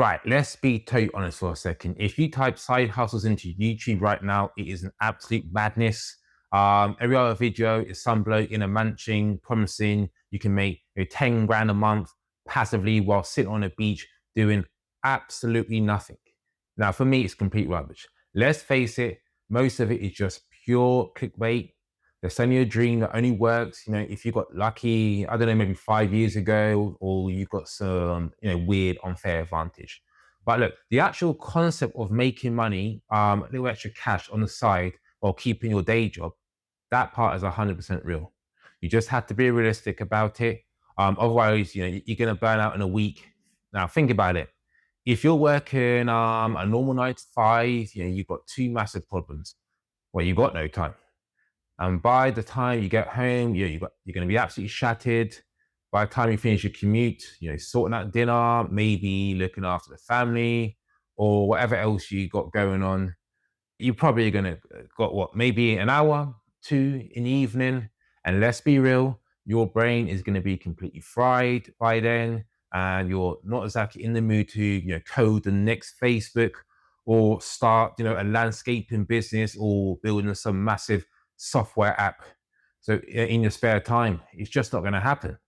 Right, let's be totally honest for a second. If you type side hustles into YouTube right now, it is an absolute madness. Every other video is some bloke in a mansion promising you can make 10 grand a month passively while sitting on a beach doing absolutely nothing. Now, for me, it's complete rubbish. Let's face it, most of it is just pure clickbait. They're selling you a dream that only works, if you got lucky, I don't know, maybe 5 years ago, or you got some, weird unfair advantage. But look, the actual concept of making money, a little extra cash on the side while keeping your day job, that part is 100% real. You just have to be realistic about it. Otherwise, you're going to burn out in a week. Now, think about it. If you're working a normal 9 to 5, you've got two massive problems. Well, you've got no time. And by the time you get home, you're going to be absolutely shattered. By the time you finish your commute, sorting out dinner, maybe looking after the family or whatever else you got going on, you're probably going to got what, maybe an hour, two in the evening. And let's be real, your brain is going to be completely fried by then. And you're not exactly in the mood to, code the next Facebook or start, a landscaping business or building some massive software app. So in your spare time, it's just not going to happen.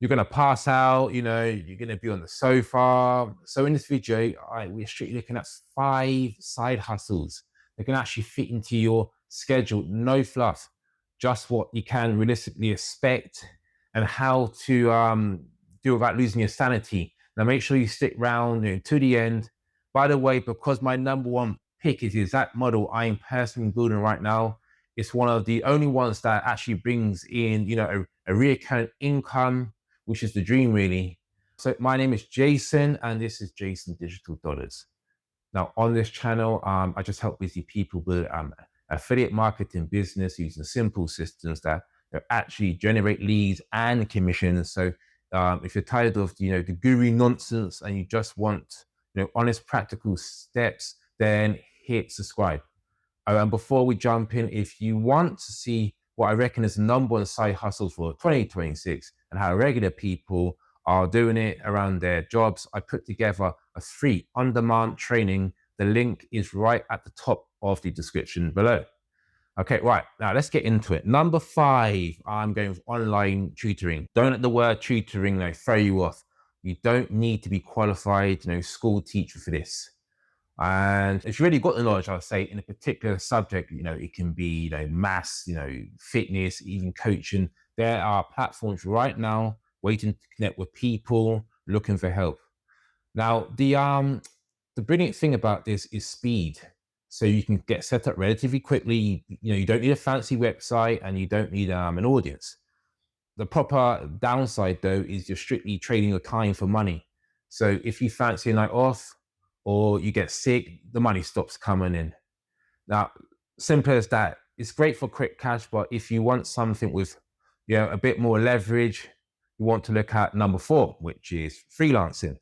You're going to pass out, you're going to be on the sofa. So in this video, we're strictly looking at 5 side hustles. They can actually fit into your schedule, no fluff, just what you can realistically expect and how to do without losing your sanity. Now, make sure you stick around to the end. By the way, because my number one pick is the exact model I am personally building right now, it's one of the only ones that actually brings in, a recurrent income, which is the dream, really. So my name is Jason, and this is Jason Digital Dollars. Now, on this channel, I just help busy people build affiliate marketing business using simple systems that actually generate leads and commissions. So if you're tired of the guru nonsense and you just want honest, practical steps, then hit subscribe. And before we jump in, if you want to see what I reckon is the number one side hustle for 2026 and how regular people are doing it around their jobs, I put together a free on-demand training. The link is right at the top of the description below. Okay, right, now let's get into it. Number 5, I'm going with online tutoring. Don't let the word tutoring throw you off. You don't need to be qualified, school teacher for this. And if you really got the knowledge, I'll say, in a particular subject, it can be, maths, fitness, even coaching. There are platforms right now waiting to connect with people looking for help. Now, the brilliant thing about this is speed. So you can get set up relatively quickly. You don't need a fancy website and you don't need an audience. The proper downside, though, is you're strictly trading your time for money. So if you fancy a night off or you get sick, the money stops coming in. Now, simple as that. It's great for quick cash, but if you want something with a bit more leverage, you want to look at number 4, which is freelancing.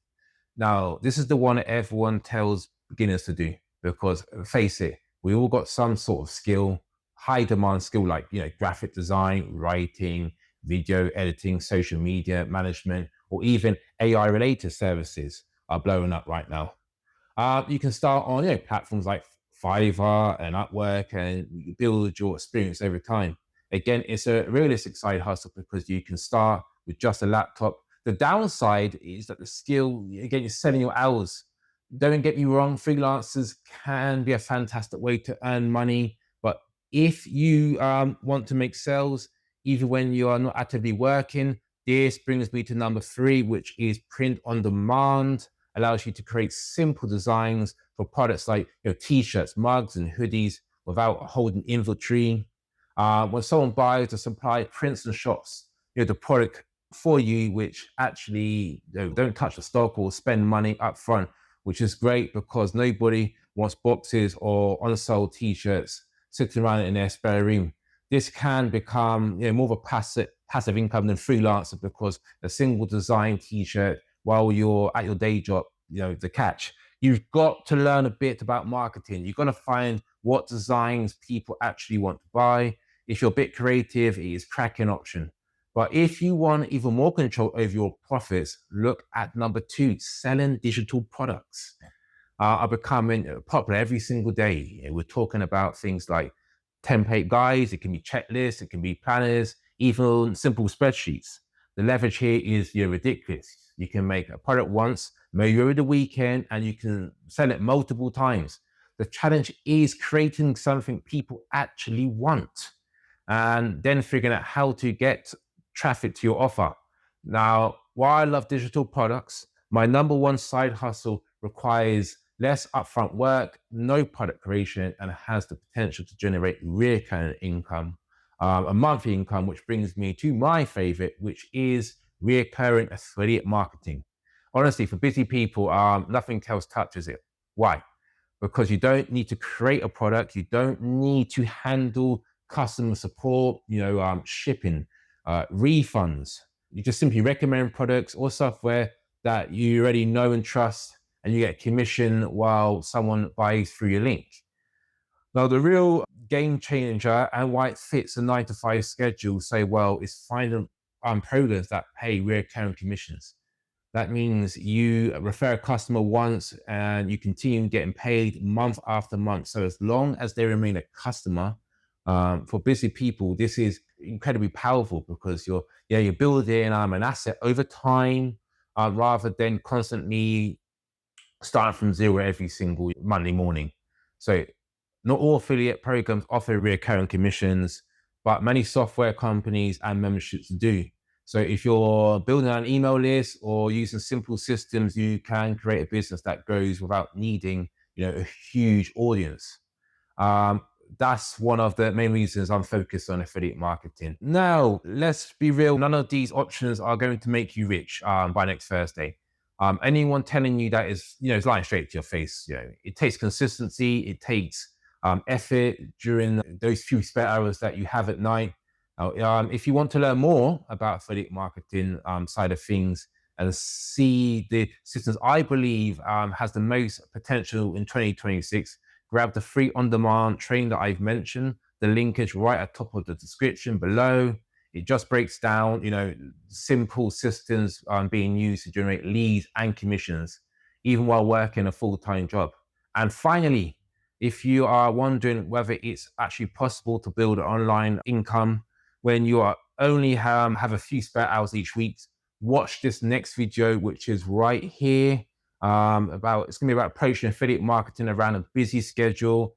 Now, this is the one that everyone tells beginners to do because, face it, we all got some sort of skill, high demand skill like graphic design, writing, video editing, social media management, or even AI related services are blowing up right now. You can start on platforms like Fiverr and Upwork and you build your experience over time. Again, it's a realistic side hustle because you can start with just a laptop. The downside is that the skill, again, you're selling your hours. Don't get me wrong, freelancers can be a fantastic way to earn money. But if you want to make sales, even when you are not actively working, this brings me to number 3, which is print on demand. Allows you to create simple designs for products like t-shirts, mugs, and hoodies without holding inventory. When someone buys the supply, prints and shops the product for you, which actually don't touch the stock or spend money up front, which is great because nobody wants boxes or unsold t-shirts sitting around in their spare room. This can become more of a passive income than freelancer because a single design t-shirt while you're at your day job, the catch. You've got to learn a bit about marketing. You've got to find what designs people actually want to buy. If you're a bit creative, it is cracking option. But if you want even more control over your profits, look at number two, selling digital products are becoming popular every single day. We're talking about things like template guides, it can be checklists, it can be planners, even simple spreadsheets. The leverage here is ridiculous. You can make a product once, maybe over the weekend, and you can sell it multiple times. The challenge is creating something people actually want and then figuring out how to get traffic to your offer. Now, while I love digital products, my number one side hustle requires less upfront work, no product creation, and has the potential to generate recurring income, a monthly income, which brings me to my favorite, which is recurring affiliate marketing. Honestly, for busy people, nothing else touches it. Why? Because you don't need to create a product, you don't need to handle customer support, shipping, refunds. You just simply recommend products or software that you already know and trust, and you get commission while someone buys through your link. Now, the real game changer and why it fits a 9 to 5 schedule so well is finding programs that pay recurring commissions. That means you refer a customer once and you continue getting paid month after month. So as long as they remain a customer, for busy people, this is incredibly powerful because you're building an asset over time, rather than constantly starting from zero every single Monday morning. So not all affiliate programs offer recurring commissions, but many software companies and memberships do. So if you're building an email list or using simple systems, you can create a business that grows without needing, a huge audience. Um, that's one of the main reasons I'm focused on affiliate marketing. Now, let's be real. None of these options are going to make you rich by next Thursday. Anyone telling you that is lying straight to your face. It takes consistency. It takes effort during those few spare hours that you have at night. If you want to learn more about affiliate marketing side of things and see the systems I believe has the most potential in 2026, grab the free on-demand training that I've mentioned. The link is right at top of the description below. It just breaks down, simple systems being used to generate leads and commissions, even while working a full-time job. And finally, if you are wondering whether it's actually possible to build an online income when you are only have a few spare hours each week, watch this next video, which is right here. It's going to be about approaching affiliate marketing around a busy schedule